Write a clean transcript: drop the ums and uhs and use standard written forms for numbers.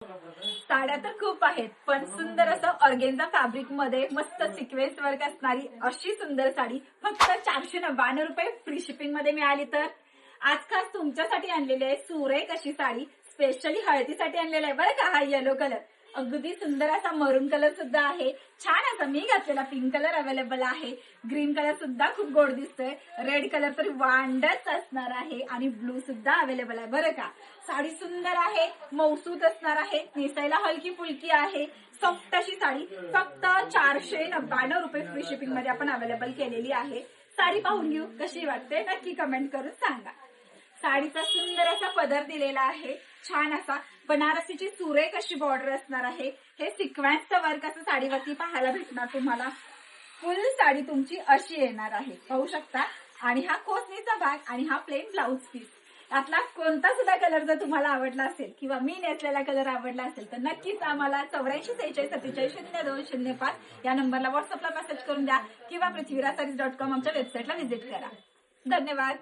साड्या तर खूप आहेत, पण सुंदर असं ऑर्गेन्झा फॅब्रिक मध्ये मस्त सिक्वेन्स वर्क असणारी अशी सुंदर साडी फक्त 499 फ्री शिपिंग मध्ये मिळाली. तर आज खास तुमच्यासाठी आणलेली आहे सुरेख अशी साडी, स्पेशली हळदीसाठी आणलेला आहे बरं का. हा येलो कलर अगदी सुंदर असा मरून कलर सुद्धा आहे. छान असा मी घातलेला पिंक कलर अवेलेबल आहे. ग्रीन कलर सुद्धा खूप गोड दिसतोय. रेड कलर तरी वांडच असणार आहे आणि ब्लू सुद्धा अवेलेबल आहे बरं का. साडी सुंदर आहे, मौसूत असणार आहे, नेसायला हलकी फुलकी आहे. सॉफ्ट अशी साडी फक्त 499 फ्री शिपिंग मध्ये आपण अवेलेबल केलेली आहे. साडी पाहून घेऊ कशी वाटते नक्की कमेंट करून सांगा. साडीचा सुंदर असा पदर दिलेला आहे. छान असा बनारसीची सुरेख अशी बॉर्डर असणार आहे. हे सिक्वेन्सचं वर्क असं साडीवरती पाहायला भेटणार तुम्हाला. फुल साडी तुमची अशी येणार आहे पाहू शकता. आणि हा कोसनीचा भाग आणि हा प्लेन ब्लाउज पीस. यातला कोणता सुद्धा कलर जर तुम्हाला आवडला असेल किंवा मी नेसलेला कलर आवडला असेल तर नक्कीच आम्हाला 8446474205 या नंबरला व्हॉट्सअपला मेसेज करून द्या किंवा पृथ्वीराजsarees.com आमच्या वेबसाईटला व्हिजिट करा. धन्यवाद.